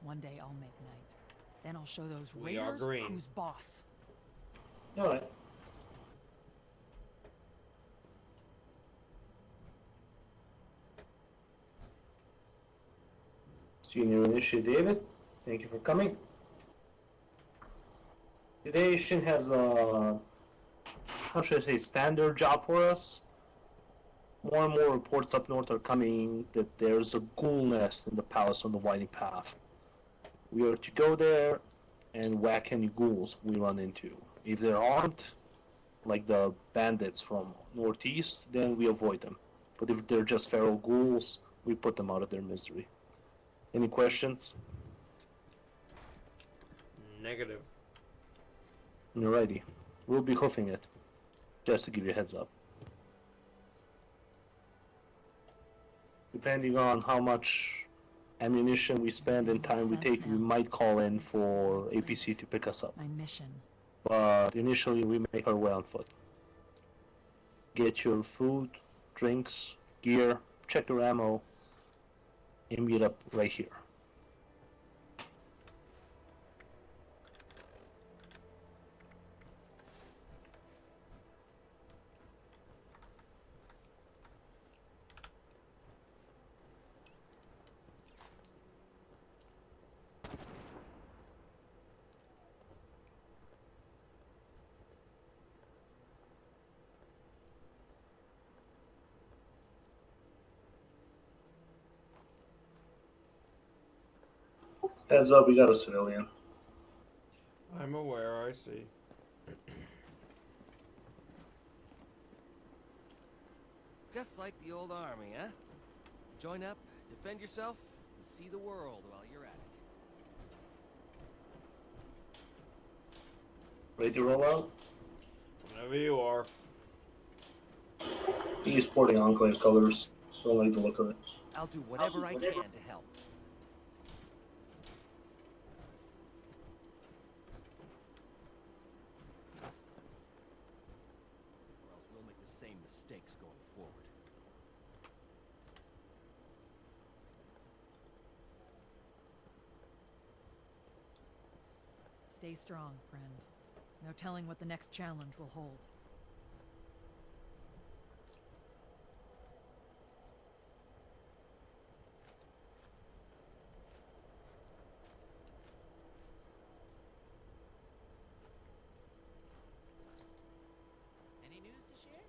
One day I'll make night. Then I'll show those We are raiders green. who's boss. Alright. Senior Initiate David, thank you for coming. Today Shin has a, how should I say, standard job for us. More and more reports up north are coming that there's a ghoul nest in the palace on the Winding Path. We are to go there and whack any ghouls we run into. If they're armed, like the bandits from northeast, then we avoid them. But if they're just feral ghouls, we put them out of their misery. Any questions? Negative. Alrighty. We'll be hoofing it. Just to give you a heads up. Depending on how much ammunition we spend and time we take, we might call in for APC to pick us up. My mission. But initially we make our way on foot. Get your food, drinks, gear, check your ammo, and meet up right here. Heads up, we got a civilian. I'm aware, I see. Just like the old army, huh? Join up, defend yourself, and see the world while you're at it. Ready to roll out? Whenever you are. He's sporting Enclave colors. Don't like the look of it. I'll do whatever I can to help. Or else we'll make the same mistakes going forward. Stay strong, friend. No telling what the next challenge will hold. Any news to share?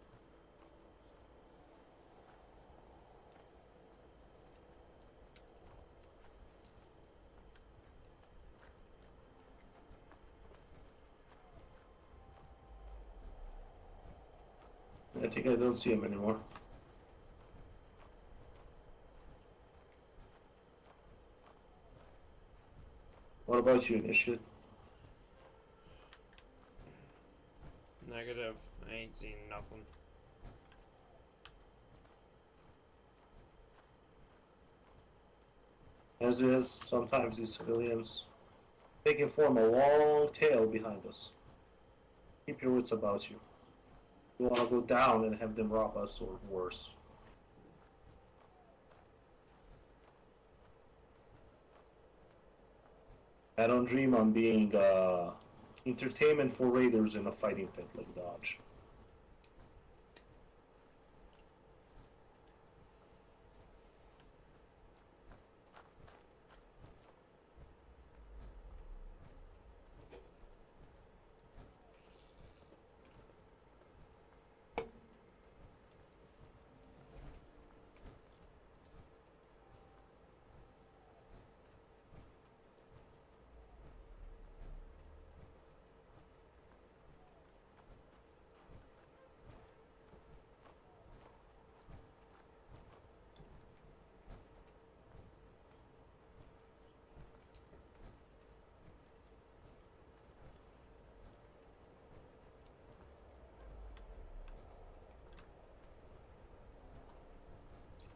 I think I don't see him anymore. What about you, Initiate? Negative. I ain't seen nothing. As is, sometimes these civilians, they can form a long tail behind us. Keep your wits about you. You want to go down and have them rob us, or worse. I don't dream on being entertainment for raiders in a fighting pit like Dodge.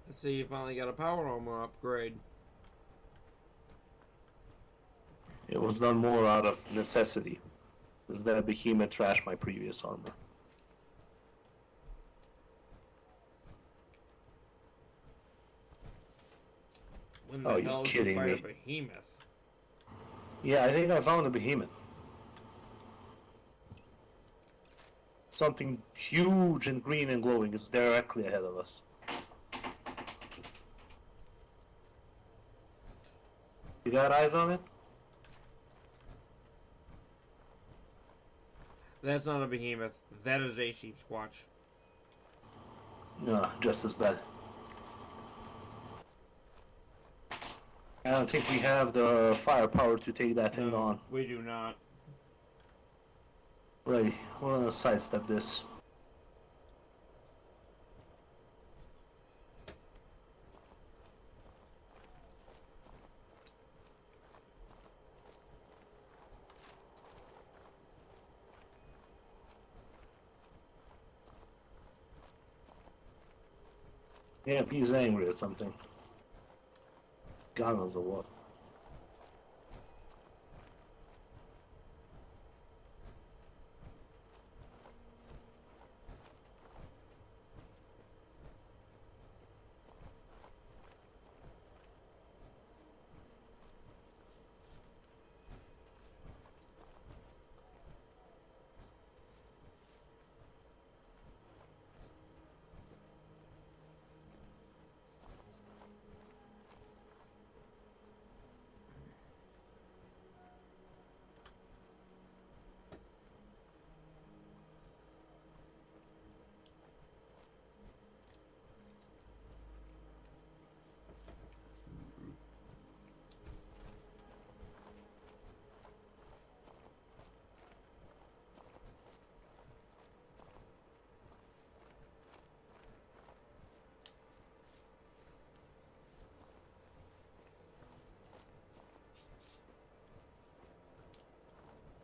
I see you finally got a power armor upgrade. It was done more out of necessity, because that behemoth trashed my previous armor. When the Oh, you're hell did you kidding fight me. a behemoth? Yeah, I think I found a behemoth. Something huge and green and glowing is directly ahead of us. You got eyes on it? That's not a behemoth. That is a sheep squatch. No, just as bad. I don't think we have the firepower to take that thing on. We do not. Ready. We're gonna sidestep this. Yeah, if he's angry at something. God knows what.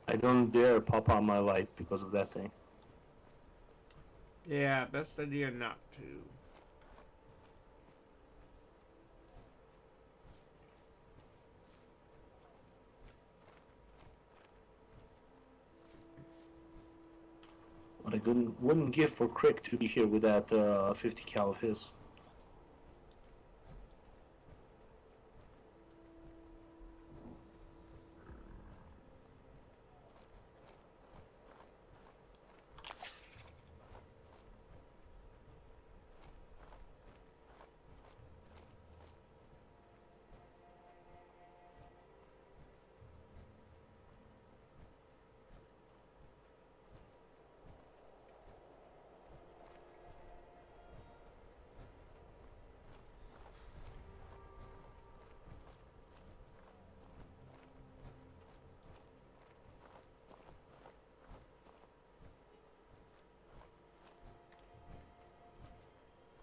I don't dare pop on my light because of that thing. Yeah, best idea not to. What I wouldn't give for Crick to be here with that 50 cal of his.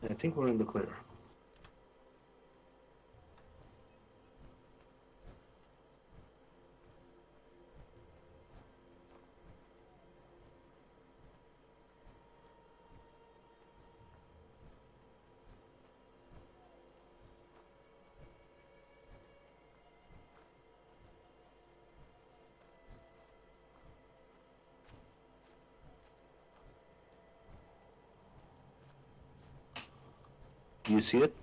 I think we're in the clear. Do you see it?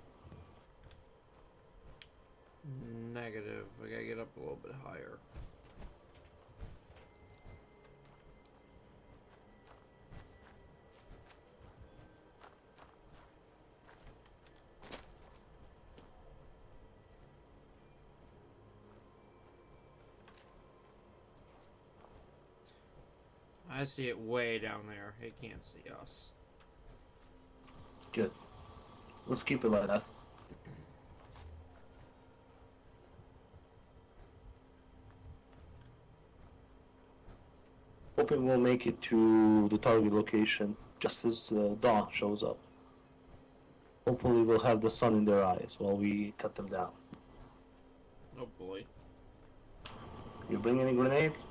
Negative. I gotta get up a little bit higher. I see it way down there. It can't see us. Good. Let's keep it like that. Hoping we'll make it to the target location just as dawn shows up. Hopefully we'll have the sun in their eyes while we cut them down. Hopefully. You bring any grenades?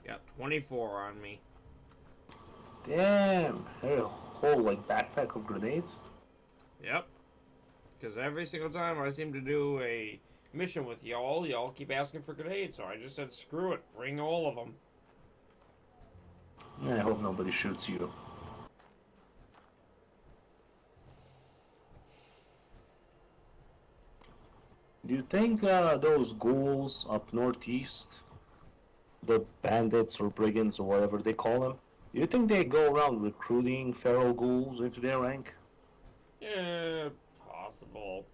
Got 24 on me. Damn! There's a whole like backpack of grenades. Yep. Because every single time I seem to do a mission with y'all keep asking for grenades, so I just said screw it, bring all of them. I hope nobody shoots you. Do you think those ghouls up northeast, the bandits or brigands or whatever they call them, do you think they go around recruiting feral ghouls into their rank? Yeah, possible.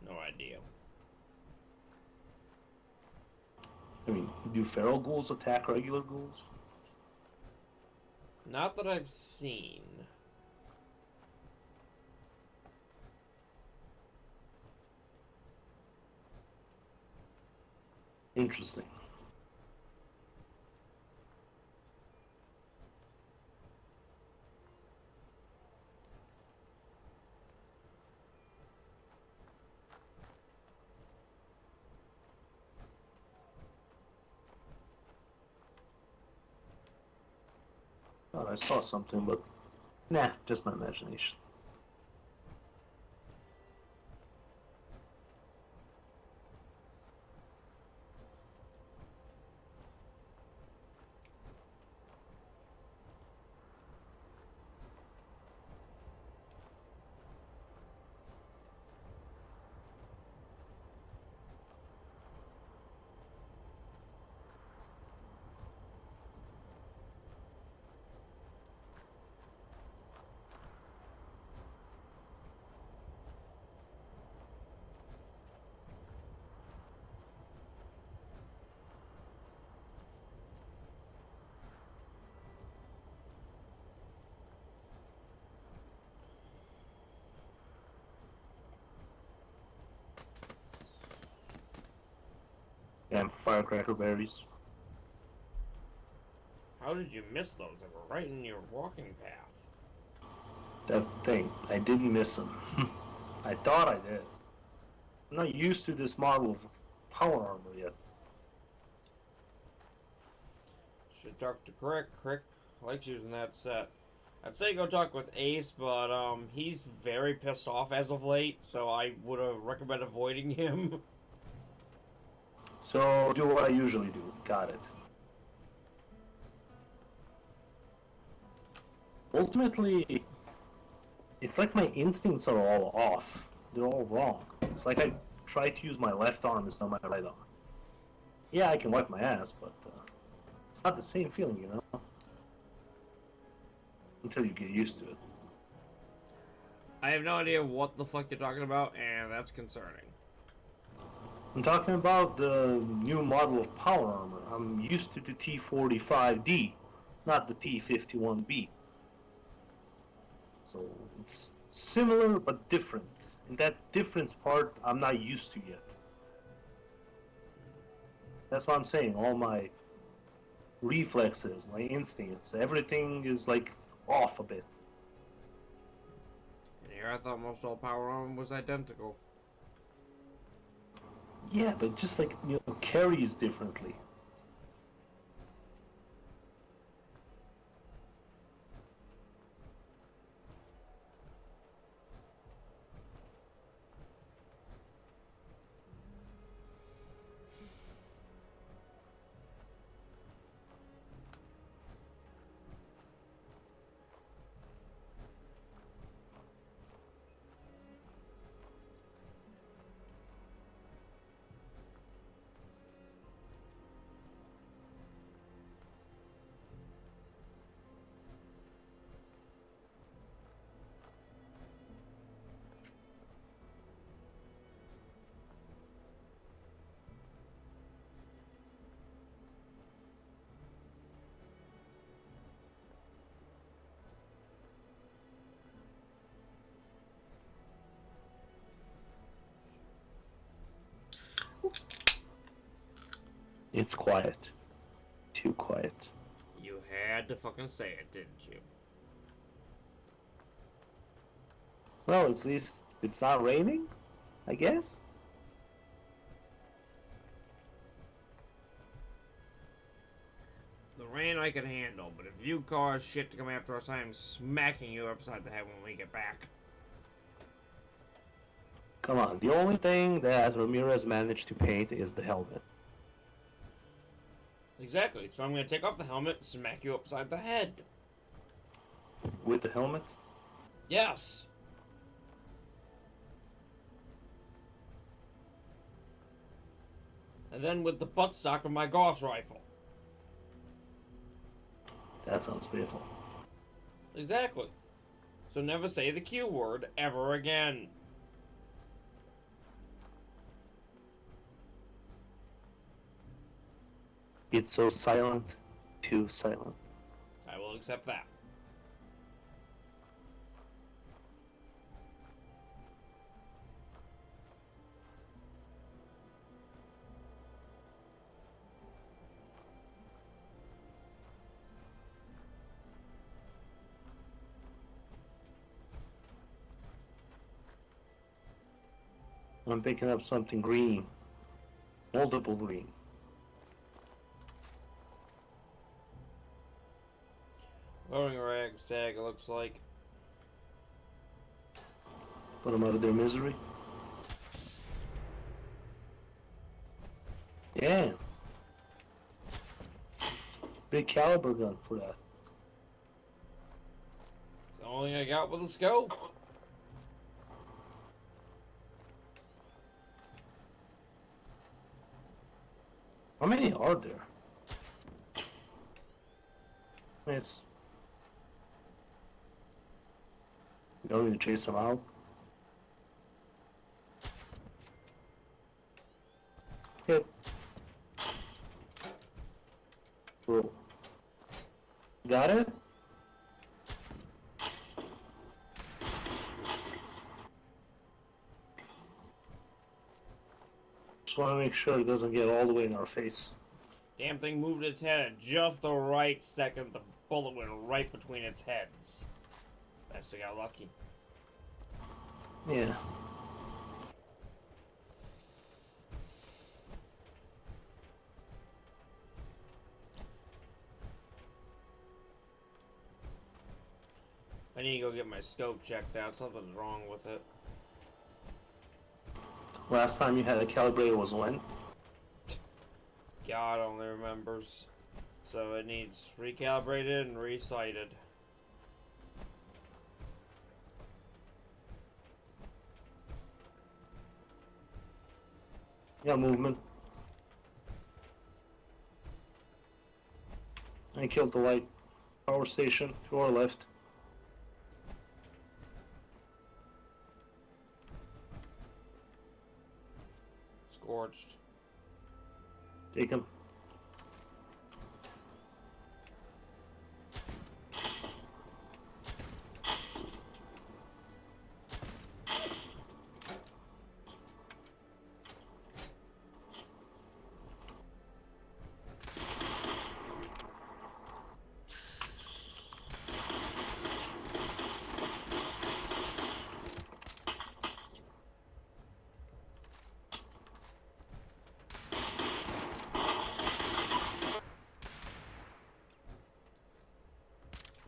No idea. I mean, do feral ghouls attack regular ghouls? Not that I've seen. Interesting. Thought I saw something, but nah, just my imagination. And firecracker berries. How did you miss those? They were right in your walking path. That's the thing. I didn't miss them. I thought I did. I'm not used to this model of power armor yet. Should talk to Crick. Crick likes using that set. I'd say go talk with Ace, but he's very pissed off as of late, so I would recommend avoiding him. So do what I usually do. Got it. Ultimately, it's like my instincts are all off. They're all wrong. It's like I try to use my left arm instead of my right arm. Yeah, I can wipe my ass, but it's not the same feeling, you know? Until you get used to it. I have no idea what the fuck you're talking about, and that's concerning. I'm talking about the new model of power armor. I'm used to the T45D, not the T51B. So it's similar but different. And that difference part I'm not used to yet. That's what I'm saying. All my reflexes, my instincts, everything is like off a bit. And here I thought most all power armor was identical. Yeah, but just like, you know, carries differently. It's quiet. Too quiet. You had to fucking say it, didn't you? Well, at least it's not raining, I guess. The rain I can handle, but if you cause shit to come after us, I am smacking you upside the head when we get back. Come on, the only thing that Ramirez managed to paint is the helmet. Exactly, so I'm gonna take off the helmet and smack you upside the head. With the helmet? Yes! And then with the buttstock of my Gauss rifle. That sounds painful. Exactly. So never say the Q word ever again. It's so silent, too silent. I will accept that. I'm picking up something green. Multiple green. Loading rag stag, it looks like. Put them out of their misery. Yeah. Big caliber gun for that. It's the only thing I got with a scope. How many are there? Nice. You don't even chase them out. Hit. Cool. Got it? Just want to make sure it doesn't get all the way in our face. Damn thing moved its head at just the right second. The bullet went right between its heads. Best I got lucky. Yeah. I need to go get my scope checked out. Something's wrong with it. Last time you had a calibrator was when? God only remembers. So it needs recalibrated and resighted. Yeah, movement. I killed the light power station to our left. Scorched. Take him.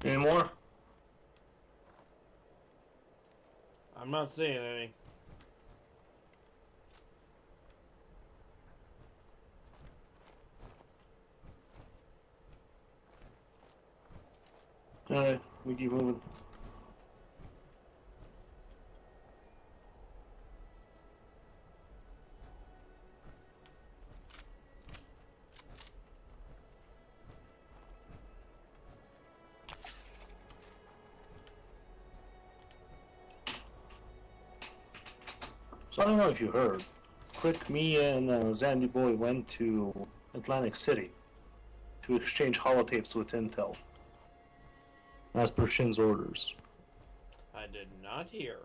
Any more? I'm not seeing any. Alright, we keep moving. So I don't know if you heard. Quick, me and Zandy Boy went to Atlantic City to exchange holotapes with Intel, as per Shin's orders. I did not hear.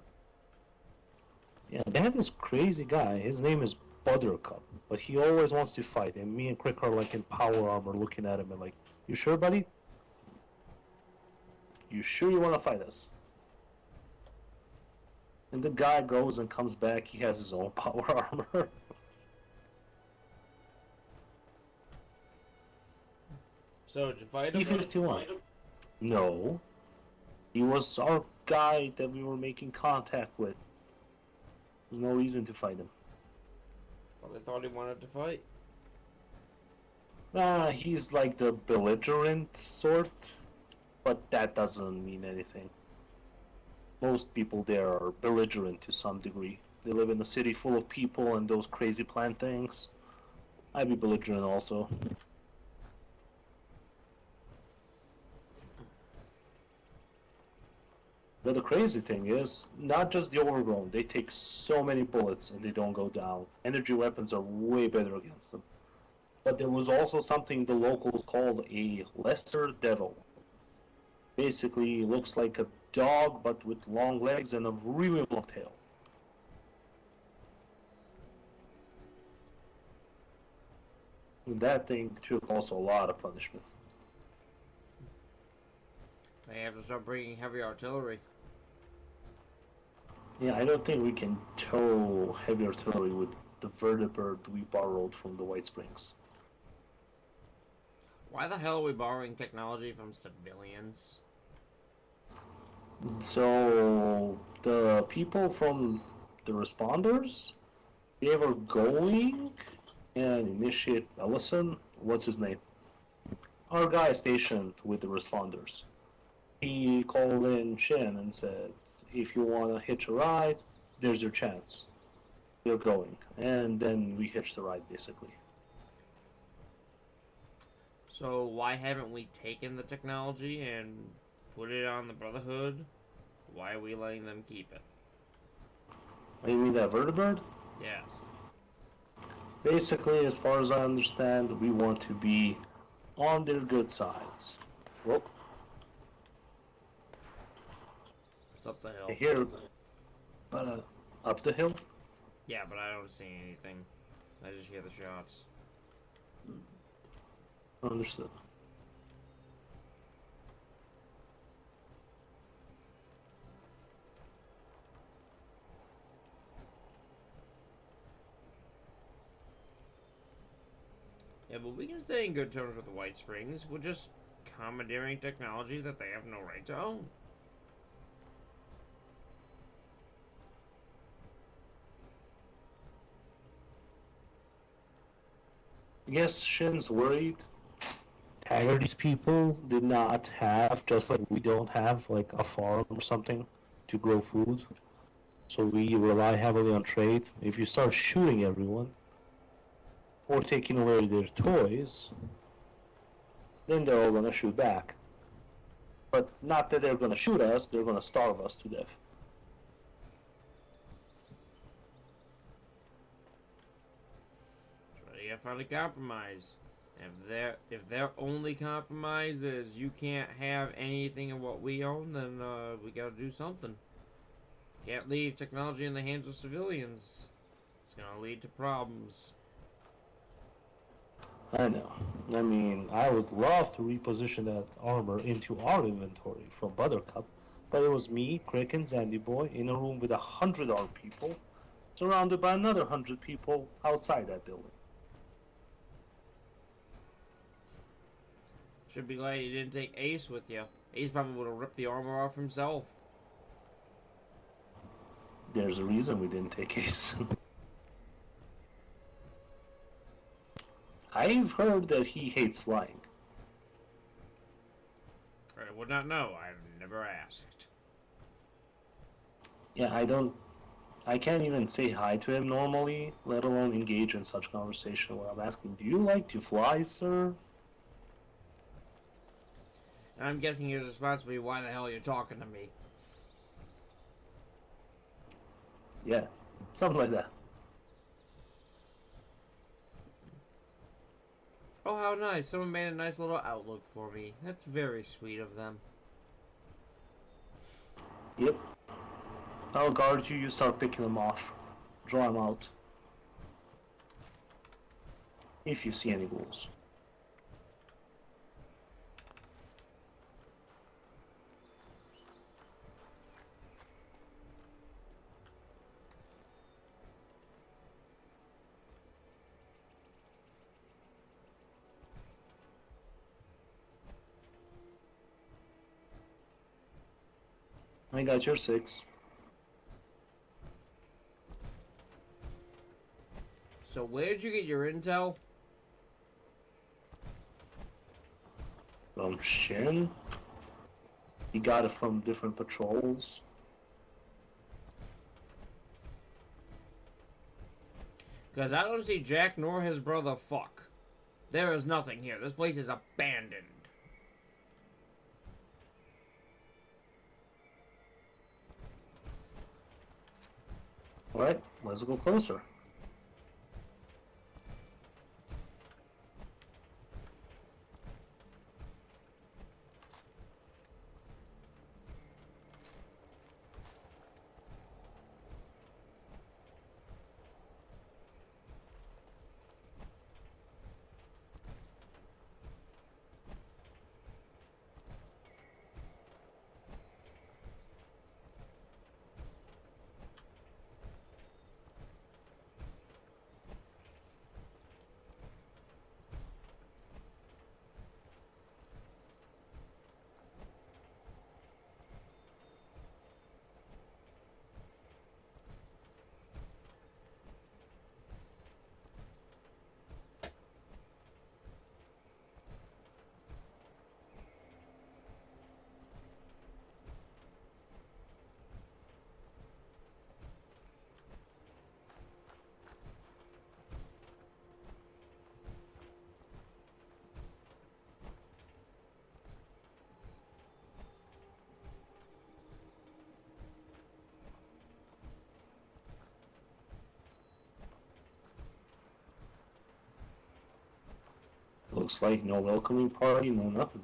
Yeah, they have this crazy guy. His name is Buttercup, but he always wants to fight. And me and Crick are like in power armor looking at him and like, you sure, buddy? You sure you want to fight us? And the guy goes and comes back. He has his own power armor. So did you fight him? E51. No. He was our guy that we were making contact with. There's no reason to fight him. Well, they thought he wanted to fight. He's like the belligerent sort, but that doesn't mean anything. Most people there are belligerent to some degree. They live in a city full of people and those crazy plant things. I'd be belligerent also. But the crazy thing is, not just the overgrown, they take so many bullets and they don't go down. Energy weapons are way better against them. But there was also something the locals called a lesser devil. Basically, looks like a dog but with long legs and a really long tail. And that thing took also a lot of punishment. They have to start bringing heavy artillery. Yeah, I don't think we can tow heavy artillery with the vertibird we borrowed from the White Springs. Why the hell are we borrowing technology from civilians? So the people from the responders, they were going and initiate Ellison. What's his name? Our guy stationed with the responders. He called in Shin and said, if you want to hitch a ride, there's your chance. You're going. And then we hitched the ride, basically. So why haven't we taken the technology and put it on the Brotherhood? Why are we letting them keep it? Oh, you mean that vertibird? Yes. Basically, as far as I understand, we want to be on their good sides. Well, It's up the hill. I hear, but up the hill? Yeah, but I don't see anything. I just hear the shots. Understood. Yeah, but we can stay in good terms with the White Springs. We're just commandeering technology that they have no right to own. I guess Shin's worried. Haggerty's people did not have, just like we don't have, like a farm or something to grow food. So we rely heavily on trade. If you start shooting everyone, or taking away their toys, then they're all gonna shoot back. But not that they're gonna shoot us, they're gonna starve us to death. So you gotta find a compromise. If their only compromise is you can't have anything of what we own, then we gotta do something. Can't leave technology in the hands of civilians. It's gonna lead to problems. I know. I mean, I would love to reposition that armor into our inventory from Buttercup, but it was me, Crick, and Zandy Boy in a room with 100 armed people, surrounded by another 100 people outside that building. Should be glad you didn't take Ace with you. Ace probably would have ripped the armor off himself. There's a reason we didn't take Ace. I've heard that he hates flying. I would not know. I've never asked. Yeah, I can't even say hi to him normally, let alone engage in such conversation where I'm asking, do you like to fly, sir? And I'm guessing his response will be, why the hell are you talking to me? Yeah, something like that. Oh, how nice. Someone made a nice little outlook for me. That's very sweet of them. Yep. I'll guard you, you start picking them off. Draw them out. If you see any ghouls. I got your 6. So where'd you get your intel? From Shin. He got it from different patrols. Because I don't see Jack nor his brother fuck. There is nothing here. This place is abandoned. Alright, let's go closer. Looks like no welcoming party, no nothing.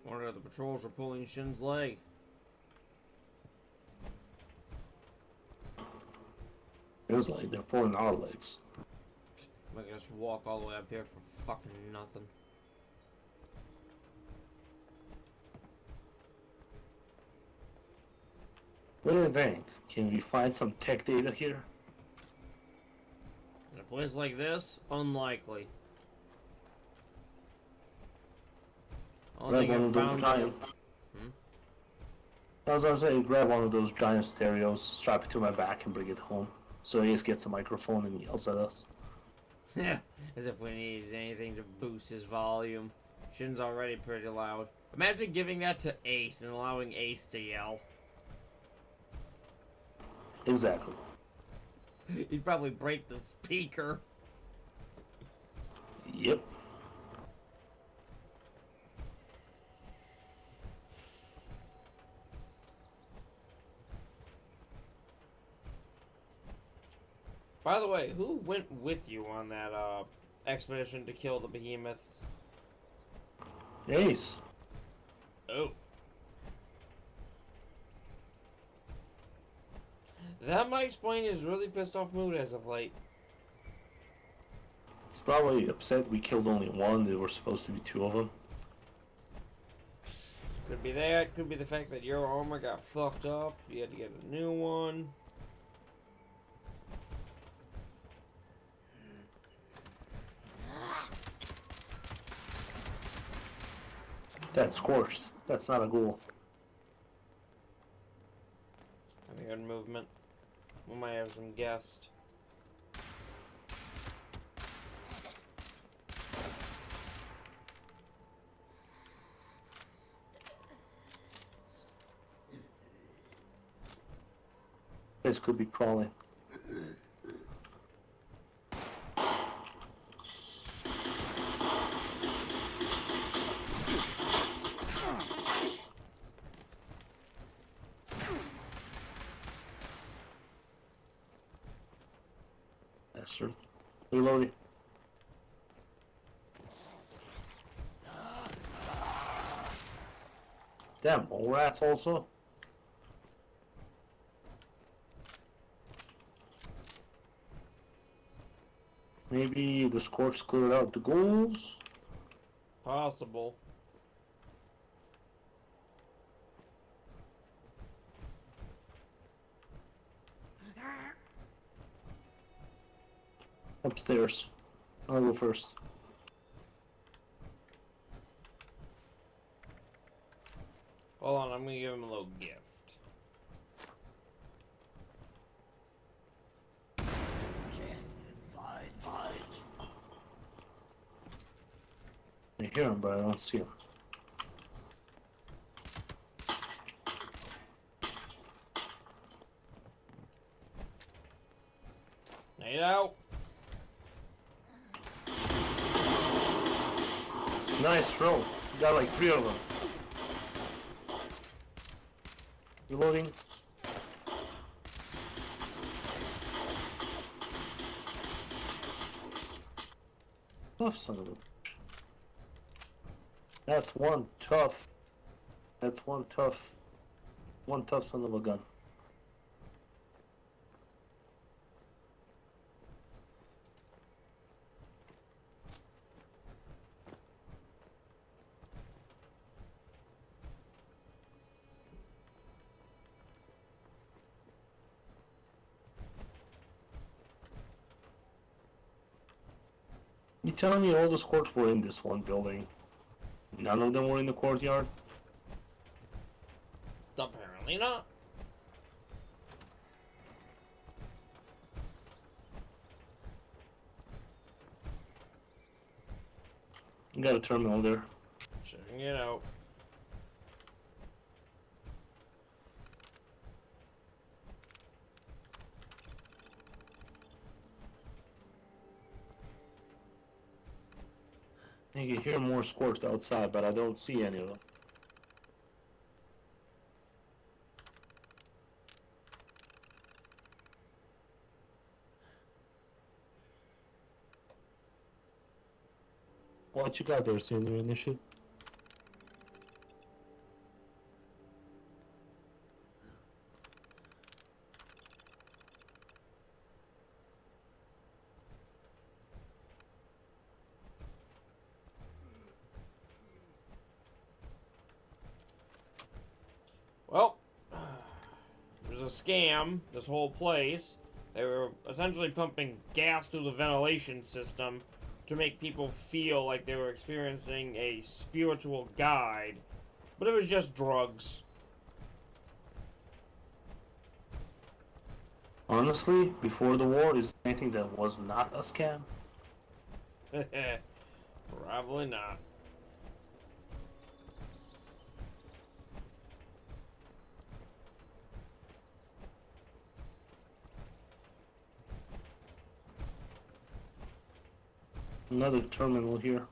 Wonder if the patrols are pulling Shin's leg. Feels like they're pulling our legs. I guess walk all the way up here for fucking nothing. What do you think? Can we find some tech data here? In a place like this, unlikely. Only Grab thing one I of those found. giant. I was gonna say, grab one of those giant stereos, strap it to my back, and bring it home. So Ace gets a microphone and yells at us. Yeah, as if we needed anything to boost his volume. Shin's already pretty loud. Imagine giving that to Ace and allowing Ace to yell. Exactly. He'd probably break the speaker. Yep. By the way, who went with you on that expedition to kill the behemoth? Ace. Oh. That might explain his really pissed off mood as of late. He's probably upset we killed only one. There were supposed to be two of them. Could be that, could be the fact that your armor got fucked up, you had to get a new one. That's scorched. That's not a ghoul. Having good movement. We might have some guest. This could be crawling. Bastard. Reloading. Damn, mole rats also. Maybe the scorch cleared out the ghouls. Possible. Upstairs. I'll go first. hear him, but I don't see him. Nade out. Nice throw. You got like 3 of them. Reloading. Tough son of a... That's one tough. That's one tough son of a gun. You telling me all the squads were in this one building? None of them were in the courtyard? Apparently not. You got a terminal there. Checking it out. You can hear more squads outside, but I don't see any of them. What you got there, senior initiate? Well, it was a scam, this whole place. They were essentially pumping gas through the ventilation system to make people feel like they were experiencing a spiritual guide. But it was just drugs. Honestly, before the war, is there anything that was not a scam? Probably not. Another terminal here.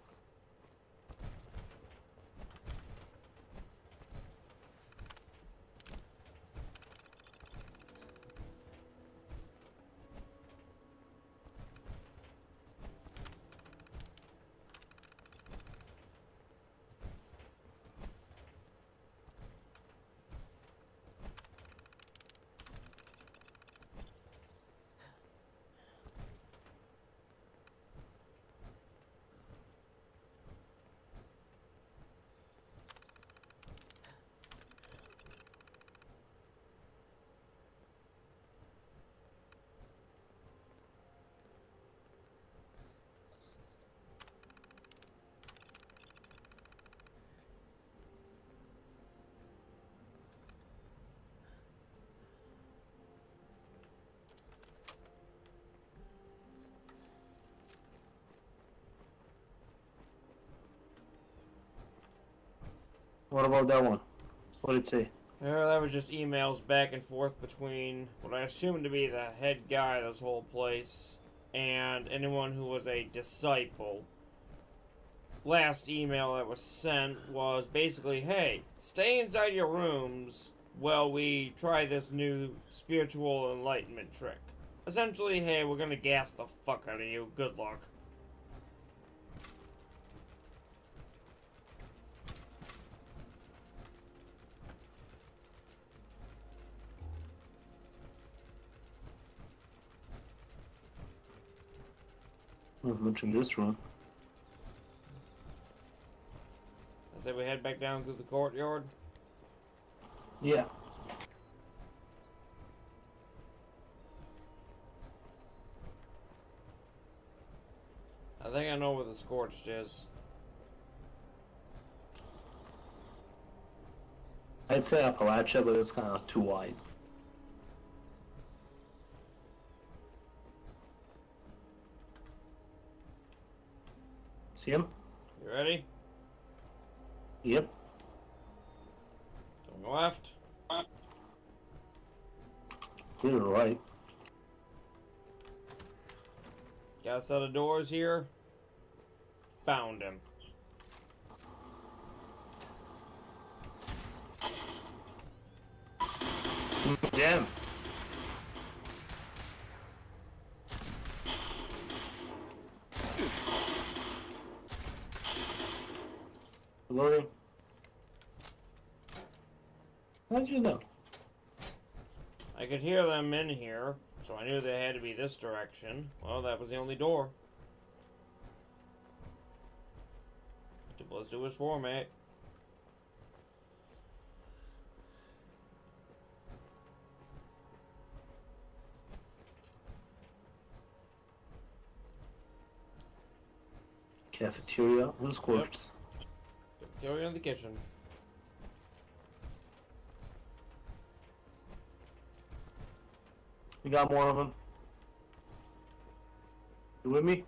What about that one? What did it say? That was just emails back and forth between what I assume to be the head guy of this whole place and anyone who was a disciple. Last email that was sent was basically, hey, stay inside your rooms while we try this new spiritual enlightenment trick. Essentially, hey, we're gonna gas the fuck out of you. Good luck. Not much in this room. I say we head back down through the courtyard. Yeah. I think I know where the scorched is. I'd say Appalachia, but it's kind of too wide. See him? You ready? Yep. Going left. Clear right. Got a set of doors here. Found him. Damn. Loading. How'd you know? I could hear them in here, so I knew they had to be this direction. Well, that was the only door. Let's do his format. Cafeteria unscorched. Carry in the kitchen. We got more of them. You with me?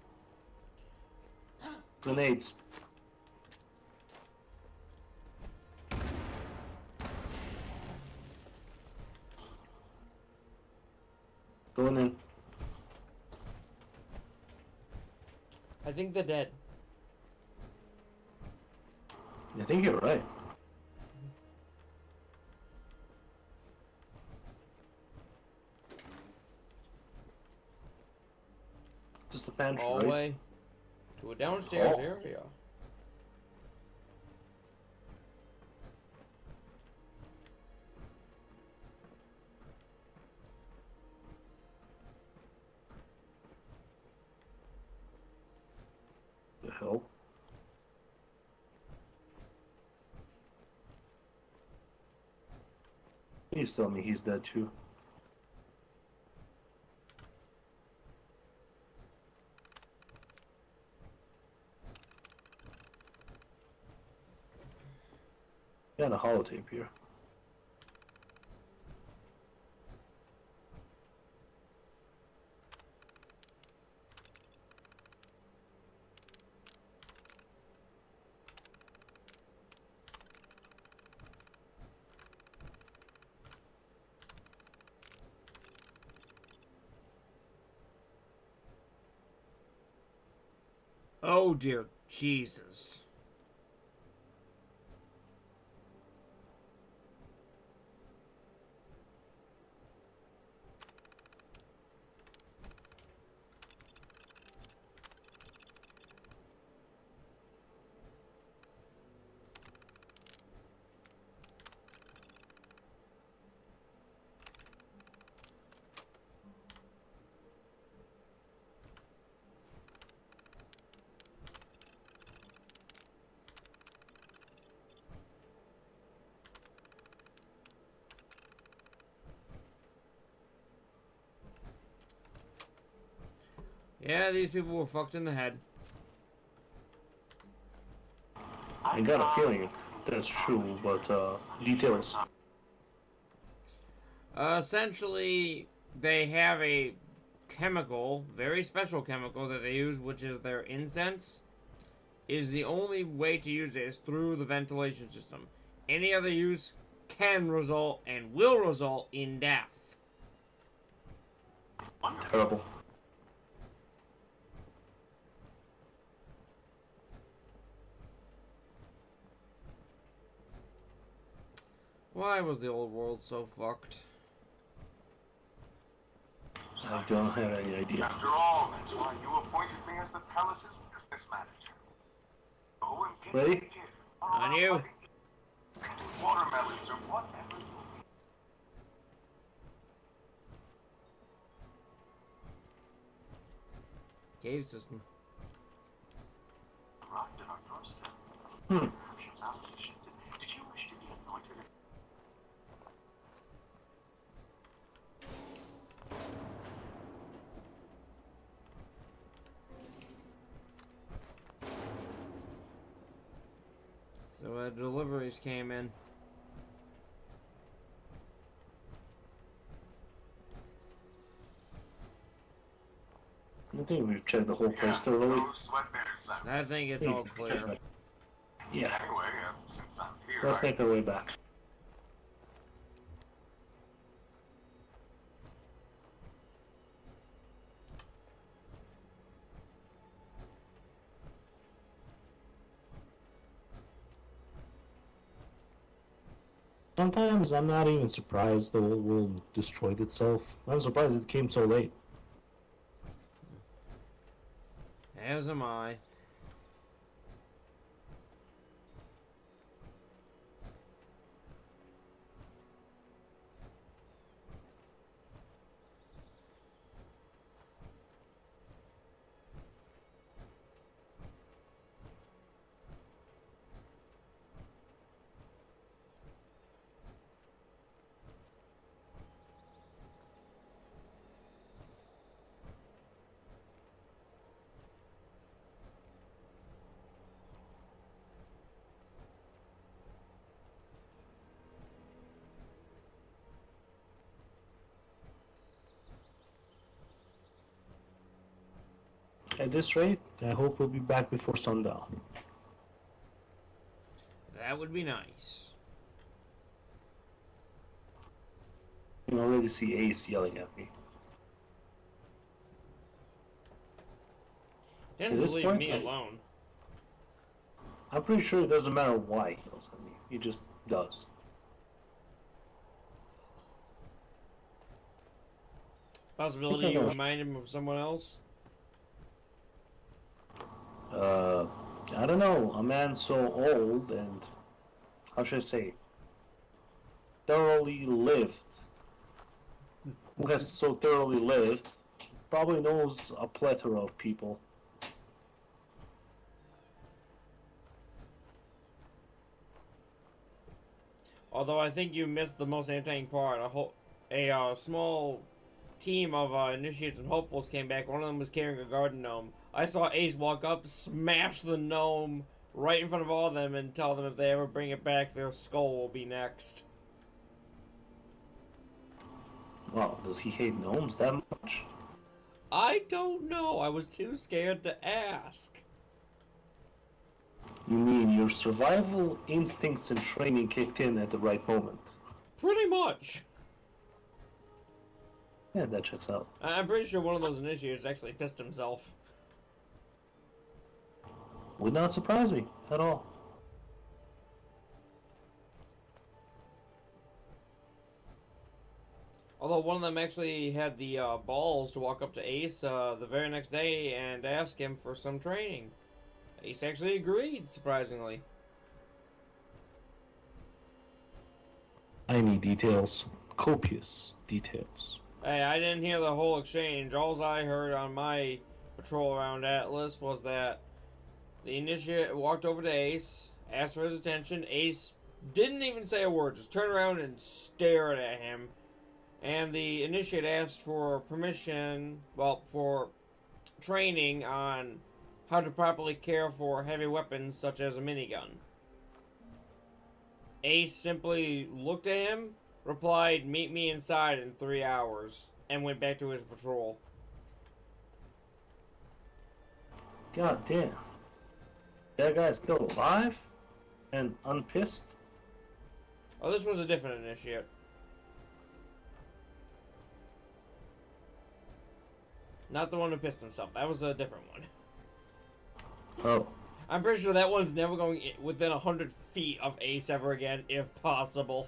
Grenades. Going in. I think they're dead. I think you're right. Just the pantry, right? Hallway to a downstairs Oh. area. The hell? Please tell me he's dead too. Got a holotape here. Oh dear Jesus. Yeah, these people were fucked in the head. I got a feeling that's true, but details. Essentially, they have a chemical, very special chemical that they use, which is their incense. Is the only way to use it is through the ventilation system. Any other use can result and will result in death. Terrible. Why was the old world so fucked? I don't have any idea. After all, that's why you appointed me as the palace's business manager. Go and get Ready? the kid. On you. Watermelons or whatever you Cave system. arrived at our doorstep. Hmm. Did you wish to be anointed? So deliveries came in. I think we've checked the whole place thoroughly. No sweat there, son. I think it's all clear. Yeah. Anyway, since Let's make our way back. Sometimes I'm not even surprised the whole world destroyed itself. I'm surprised it came so late. As am I. At this rate, I hope we'll be back before sundown. That would be nice. You can already see Ace yelling at me. Tends to this leave point, me alone. I'm pretty sure it doesn't matter why he yells at me. He just does. Possibility you remind him of someone else? I don't know. A man so old and, how should I say, thoroughly lived, who has so thoroughly lived, probably knows a plethora of people. Although I think you missed the most entertaining part. A small team of initiates and hopefuls came back. One of them was carrying a garden gnome. I saw Ace walk up, smash the gnome right in front of all of them, and tell them if they ever bring it back, their skull will be next. Wow, does he hate gnomes that much? I don't know. I was too scared to ask. You mean your survival instincts and training kicked in at the right moment? Pretty much. Yeah, that checks out. I'm pretty sure one of those initiators actually pissed himself. Would not surprise me at all. Although one of them actually had the balls to walk up to Ace the very next day and ask him for some training. Ace actually agreed, surprisingly. I need details. Copious details. Hey, I didn't hear the whole exchange. All I heard on my patrol around Atlas was that the initiate walked over to Ace, asked for his attention. Ace didn't even say a word, just turned around and stared at him. And the initiate asked for permission, well, for training on how to properly care for heavy weapons such as a minigun. Ace simply looked at him, replied, "Meet me inside in 3 hours," and went back to his patrol. God damn. That guy's still alive? And unpissed? Oh, this was a different initiate. Not the one who pissed himself. That was a different one. Oh. I'm pretty sure that one's never going within 100 feet of Ace ever again, if possible.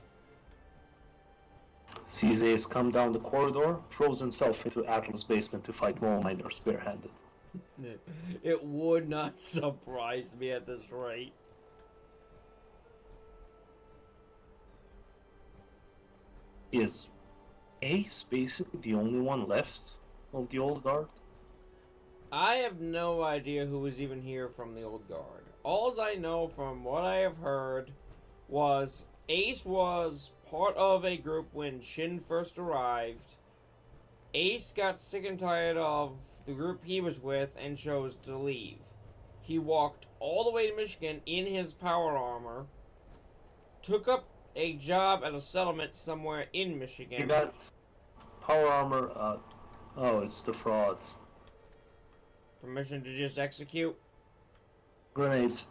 Sees Ace come down the corridor, throws himself into Atlas' basement to fight wall miners barehanded. It would not surprise me at this rate. Is Ace basically the only one left of the old guard? I have no idea who was even here from the old guard. Alls I know from what I have heard was Ace was part of a group when Shin first arrived. Ace got sick and tired of the group he was with and chose to leave. He walked all the way to Michigan in his power armor, took up a job at a settlement somewhere in Michigan. You got power armor, oh, it's the frauds. Permission to just execute. Grenades.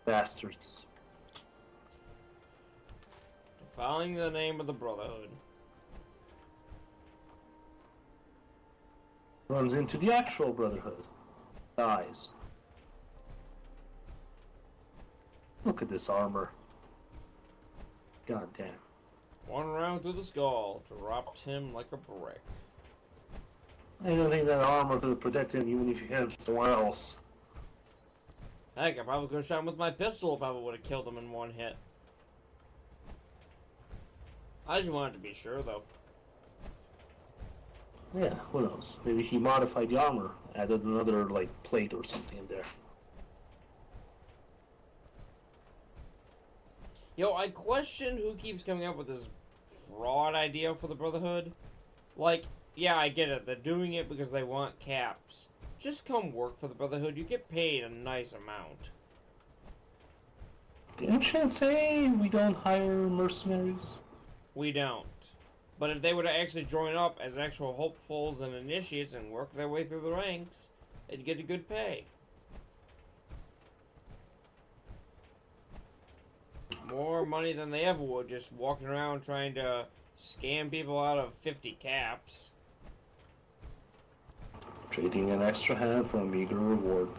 Bastards. Defiling the name of the Brotherhood. Runs into the actual Brotherhood. Dies. Look at this armor. God damn. One round through the skull, dropped him like a brick. I don't think that armor could have protected him even if you hit him somewhere else. Heck, I probably could have shot him with my pistol, probably would have killed him in one hit. I just wanted to be sure, though. Yeah, who knows? Maybe he modified the armor, added another, like, plate or something in there. Yo, I question who keeps coming up with this fraud idea for the Brotherhood. Like, yeah, I get it. They're doing it because they want caps. Just come work for the Brotherhood. You get paid a nice amount. Didn't you say we don't hire mercenaries? We don't. But if they were to actually join up as actual hopefuls and initiates and work their way through the ranks, they'd get a good pay. More money than they ever would just walking around trying to scam people out of 50 caps. Trading an extra hand for a meager reward.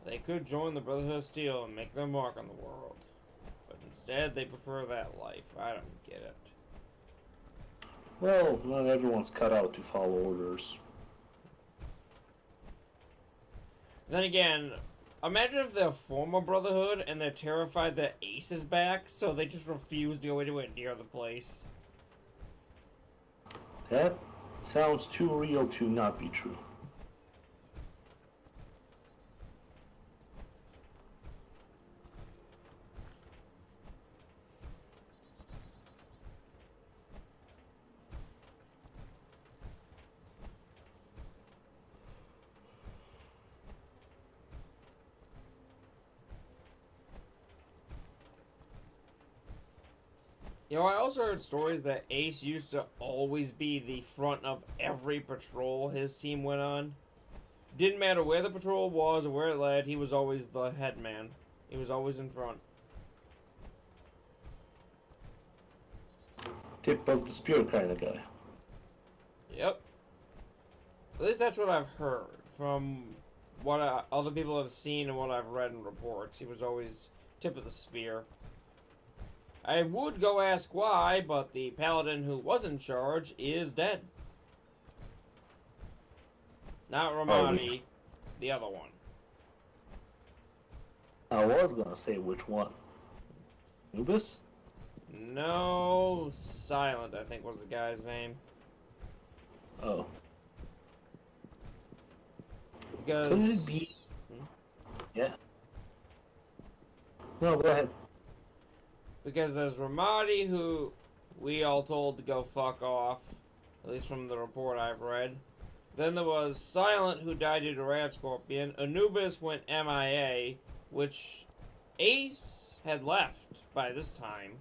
They could join the Brotherhood of Steel and make their mark on the world. But instead, they prefer that life. I don't get it. Well, not everyone's cut out to follow orders. Then again, imagine if they're a former Brotherhood and they're terrified that Ace is back, so they just refuse to go anywhere near the place. That sounds too real to not be true. You know, I also heard stories that Ace used to always be the front of every patrol his team went on. Didn't matter where the patrol was or where it led, he was always the head man. He was always in front. Tip of the spear kind of guy. Yep. At least that's what I've heard from what other people have seen and what I've read in reports. He was always tip of the spear. I would go ask why, but the paladin who was in charge is dead. Not Ramadi, yes. the other one. I was gonna say which one. Anubis? No, Silent, I think was the guy's name. Oh. Because... Could it be? Yeah. No, go ahead. Because there's Ramadi, who we all told to go fuck off, at least from the report I've read. Then there was Silent, who died due to Rat Scorpion. Anubis went MIA, which Ace had left by this time.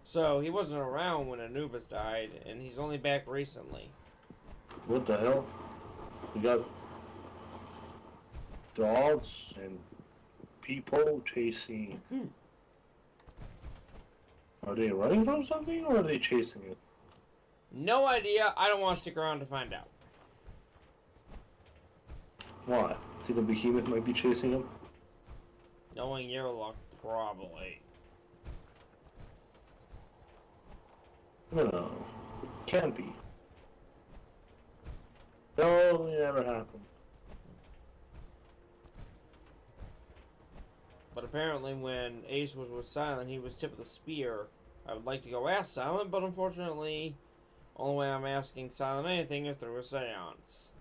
So he wasn't around when Anubis died, and he's only back recently. What the hell? We got dogs and people chasing. Are they running from something or are they chasing it? No idea. I don't want to stick around to find out. Why? Think a behemoth might be chasing him? Knowing your luck, probably. No. Can't be. No, it never happened. But apparently when Ace was with Silent, he was tip of the spear. I would like to go ask Silent, but unfortunately, only way I'm asking Silent anything is through a seance.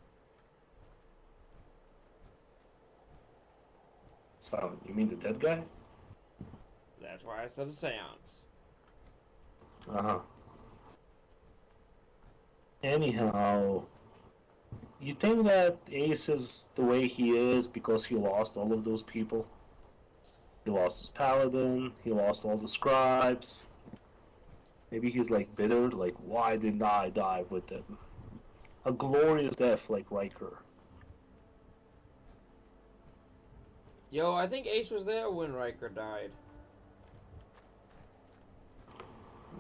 Silent, you mean the dead guy? That's why I said a seance. Uh-huh. Anyhow, you think that Ace is the way he is because he lost all of those people? He lost his paladin, he lost all the scribes. Maybe he's like bitter, like, why didn't I die with them? A glorious death like Riker. Yo, I think Ace was there when Riker died.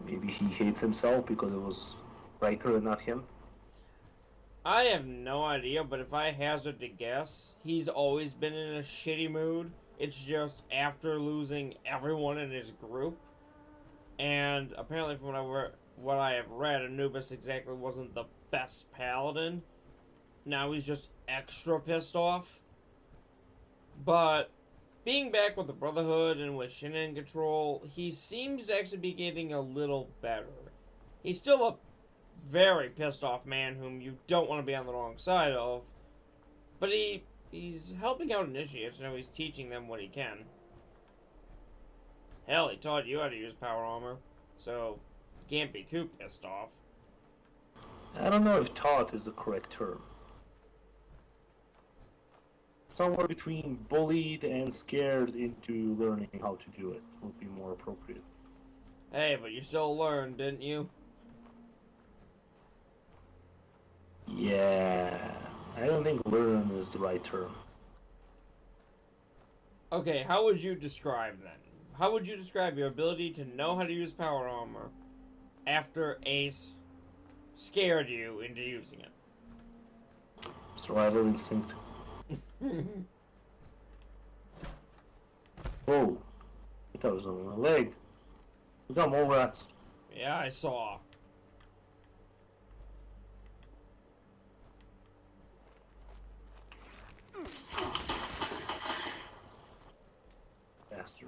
Maybe he hates himself because it was Riker and not him. I have no idea, but if I hazard to guess, he's always been in a shitty mood. It's just after losing everyone in his group. And apparently from what I have read, Anubis exactly wasn't the best paladin. Now he's just extra pissed off. But being back with the Brotherhood and with Shin in control, he seems to actually be getting a little better. He's still a very pissed off man whom you don't want to be on the wrong side of. But he's helping out initiates, you know, he's teaching them what he can. Hell, he taught you how to use power armor, so you can't be too pissed off. I don't know if taught is the correct term. Somewhere between bullied and scared into learning how to do it would be more appropriate. Hey, but you still learned, didn't you? Yeah, I don't think learn is the right term. Okay, how would you describe then? How would you describe your ability to know how to use power armor after Ace scared you into using it? Survival instinct. Whoa, I thought it was on my leg. We got more rats. Yeah, I saw. Bastard.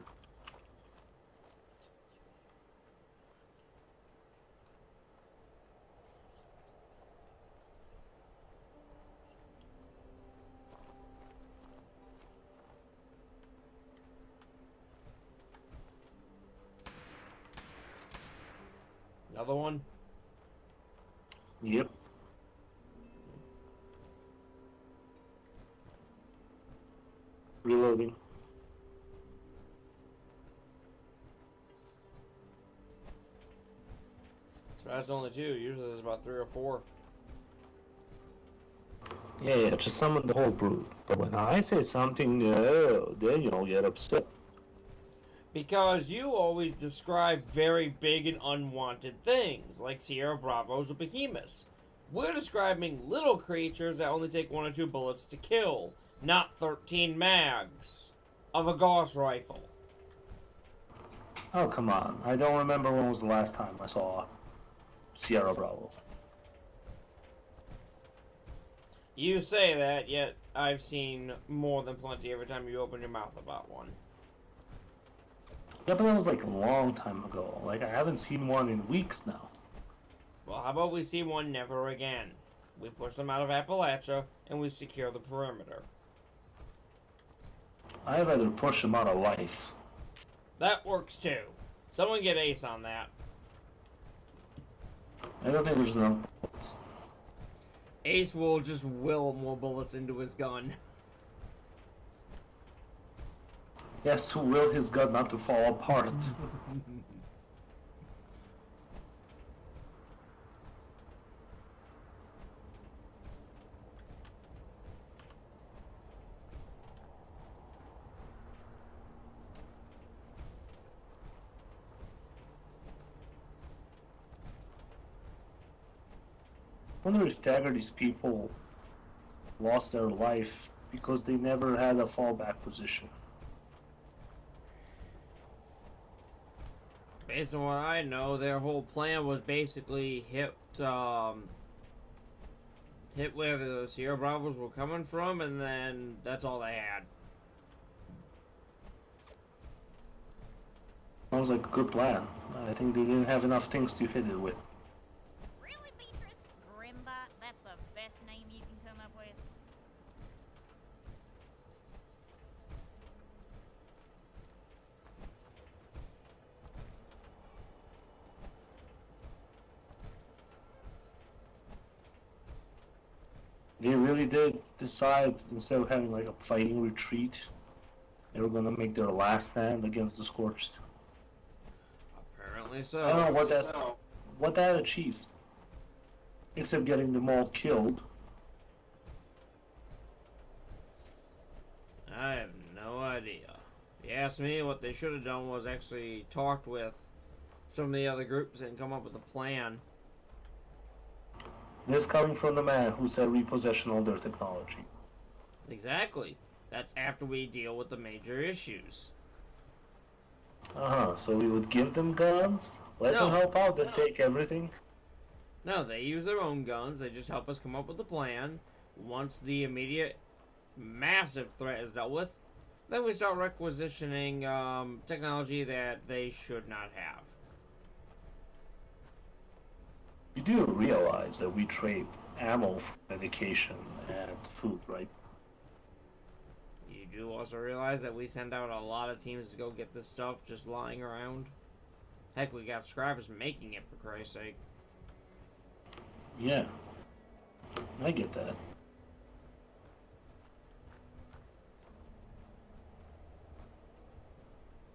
Another one? Yep. Reloading. So that's only two. Usually there's about 3 or 4. Yeah, just summon the whole brood. But when I say something, then you don't get upset. Because you always describe very big and unwanted things, like Sierra Bravos or Behemoths. We're describing little creatures that only take 1 or 2 bullets to kill, not 13 mags of a Gauss rifle. Oh, come on. I don't remember when was the last time I saw Sierra Bravo. You say that, yet I've seen more than plenty every time you open your mouth about one. Yeah, but that was like a long time ago. Like, I haven't seen one in weeks now. Well, how about we see one never again? We push them out of Appalachia, and we secure the perimeter. I'd rather push them out of life. That works too. Someone get Ace on that. I don't think there's enough bullets. Ace will just will more bullets into his gun. He has to will his gun not to fall apart. I wonder if these people lost their life because they never had a fallback position. Based on what I know, their whole plan was basically hit where the Sierra Bravos were coming from, and then that's all they had. Sounds like a good plan. I think they didn't have enough things to hit it with. Really, Beatrice? Grimba? That's the best name you can come up with? They really did decide, instead of having like a fighting retreat, they were gonna make their last stand against the Scorched. Apparently I so. don't know what that achieved. Except getting them all killed. I have no idea. ask me, what they should have done was actually talked with some of the other groups and come up with a plan. This coming from the man who said repossession of their technology. Exactly. That's after we deal with the major issues. So we would give them guns, let No. them help out, then take everything? No, they use their own guns. They just help us come up with a plan. Once the immediate massive threat is dealt with, then we start requisitioning technology that they should not have. You do realize that we trade ammo for medication and food, right? You do also realize that we send out a lot of teams to go get this stuff just lying around. Heck, we got scribes making it, for Christ's sake. Yeah. I get that.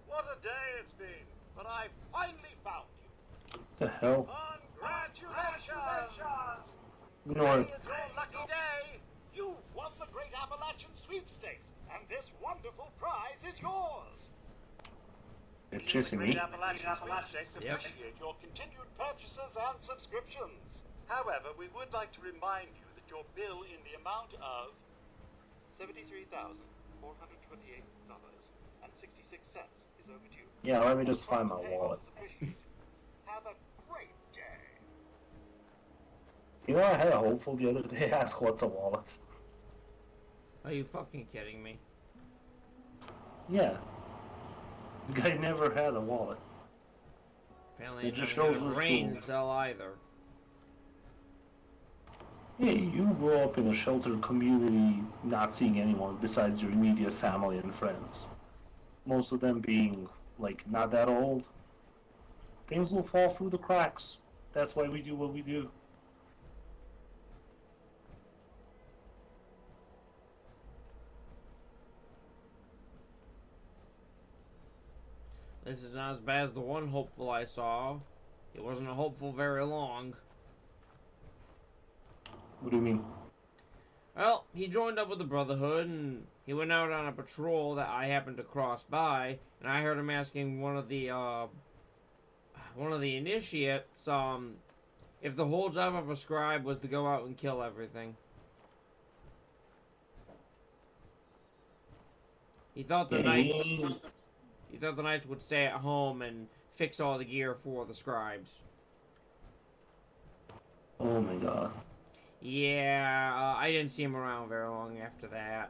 What a day it's been, but I finally found you. What the hell? Congratulations! Ignore it. Today is your lucky day. You've won the Great Appalachian Sweepstakes, and this wonderful prize is yours. They're We, chasing the me. Great Appalachian Sweepstakes, Yep. appreciate your continued purchases and subscriptions. However, we would like to remind you that your bill in the amount of $73,428.66 is overdue. Yeah, let me just find my wallet. Have a great day. You know, I had a hopeful the other day ask what's a wallet. Are you fucking kidding me? Yeah. The guy never had a wallet. Apparently, It just never shows had a we're brain cool. cell either. Hey, you grew up in a sheltered community, not seeing anyone besides your immediate family and friends. Most of them being, like, not that old. Things will fall through the cracks. That's why we do what we do. This is not as bad as the one hopeful I saw. It wasn't a hopeful very long. What do you mean? Well, he joined up with the Brotherhood, and he went out on a patrol that I happened to cross by, and I heard him asking one of the initiates, if the whole job of a scribe was to go out and kill everything. He thought the knights would stay at home and fix all the gear for the scribes. Oh my god. Yeah, I didn't see him around very long after that.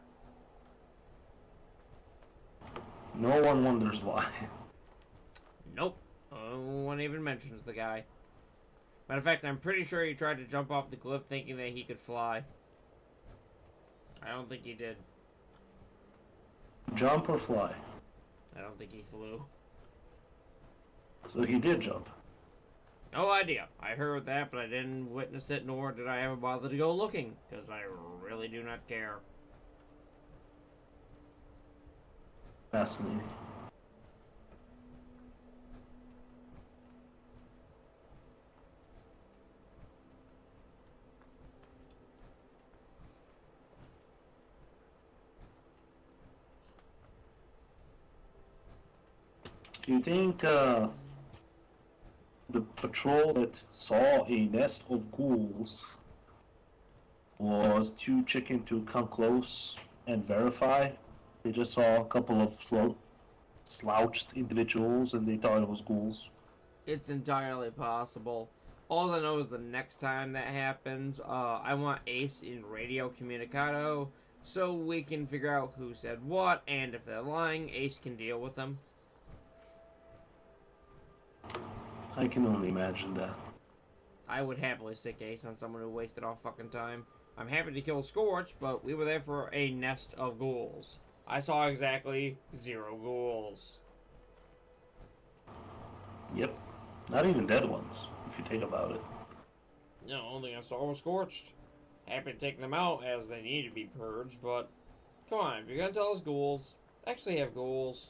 No one wonders why. Nope. No one even mentions the guy. Matter of fact, I'm pretty sure he tried to jump off the cliff thinking that he could fly. I don't think he did. Jump or fly? I don't think he flew. So he did jump. No idea. I heard that, but I didn't witness it, nor did I ever bother to go looking, because I really do not care. Fascinating. Do you think the patrol that saw a nest of ghouls was too chicken to come close and verify? They just saw a couple of slouched individuals and they thought it was ghouls. It's entirely possible. All I know is the next time that happens, I want Ace in radio communicado so we can figure out who said what, and if they're lying, Ace can deal with them. I can only imagine that. I would happily sick Ace on someone who wasted all fucking time. I'm happy to kill Scorch, but we were there for a nest of ghouls. I saw exactly 0 ghouls. Yep. Not even dead ones, if you think about it. No, the only thing I saw was Scorched. Happy to take them out as they need to be purged, but come on, if you're gonna tell us ghouls, actually have ghouls.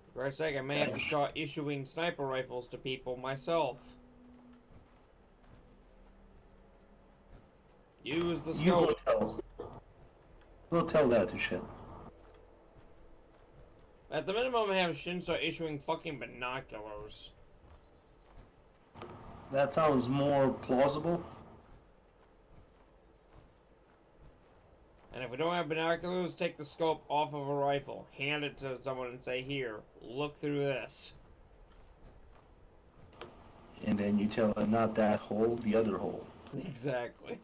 For Christ's sake, I may have to start issuing sniper rifles to people myself. Use the You go scope. tell. Go tell that to Shin. At the minimum, have Shin start issuing fucking binoculars. That sounds more plausible. And if we don't have binoculars, take the scope off of a rifle, hand it to someone and say, here, look through this. And then you tell her not that hole, the other hole. Exactly.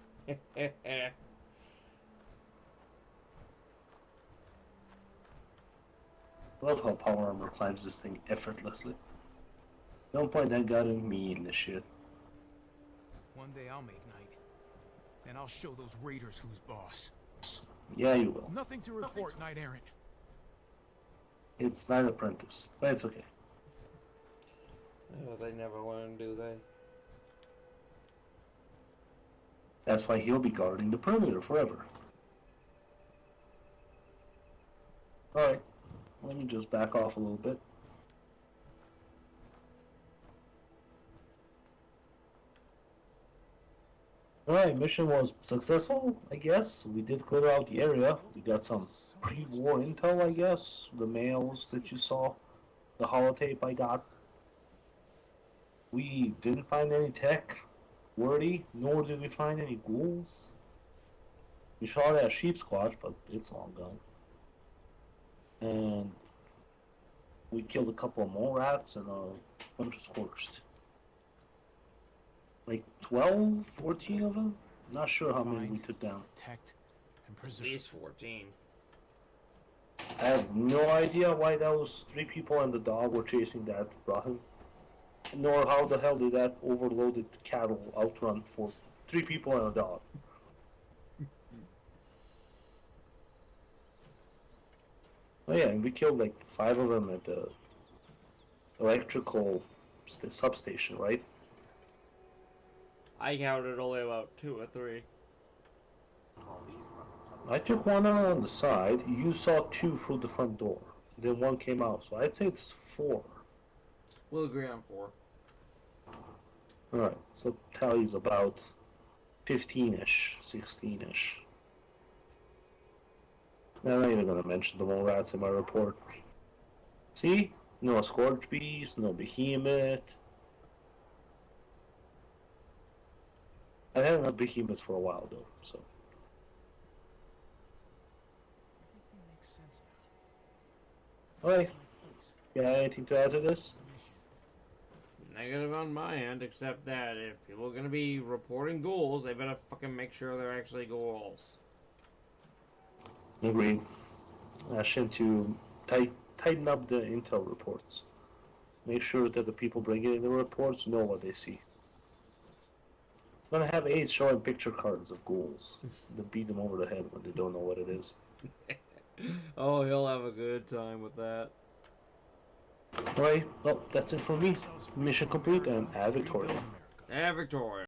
Love how Power Armor climbs this thing effortlessly. Don't point that gun at me in this shit. One day I'll make night, and I'll show those raiders who's boss. Yeah, you will. Nothing to report, Knight Errant. It's Night Apprentice, but it's okay. Oh, they never learn, do they? That's why he'll be guarding the perimeter forever. Alright, let me just back off a little bit. Alright, mission was successful, I guess. We did clear out the area. We got some pre-war intel, I guess. The mails that you saw. The holotape I got. We didn't find any tech worthy, nor did we find any ghouls. We saw that sheep squatch, but it's long gone. And we killed a couple of mole rats and a bunch of scorched. Like 12, 14 of them? Not sure how many we took down. Protect and At preserve. least 14. I have no idea why those 3 people and the dog were chasing that Brahmin. Nor how the hell did that overloaded cattle outrun for 3 people and a dog. Oh yeah, and we killed like 5 of them at the electrical substation, right? I counted only about 2 or 3. I took one out on the side. You saw 2 through the front door. Then 1 came out, so I'd say it's 4. We'll agree on 4. Alright, so tally's about 15-ish, 16-ish. I'm not even gonna mention the mole rats in my report. See? No scorch beast, no behemoth. I haven't had behemoths for a while though, so. Everything makes sense now. Alright, got anything to add to this? Negative on my end, except that if people are gonna be reporting ghouls, they better fucking make sure they're actually ghouls. Agreed. Shin to tighten up the intel reports. Make sure that the people bringing in the reports know what they see. I'm gonna have Ace showing picture cards of ghouls to beat them over the head when they don't know what it is. Oh, he'll have a good time with that. Alright, well, that's it for me. Mission complete and Victoria. Yeah, Victoria.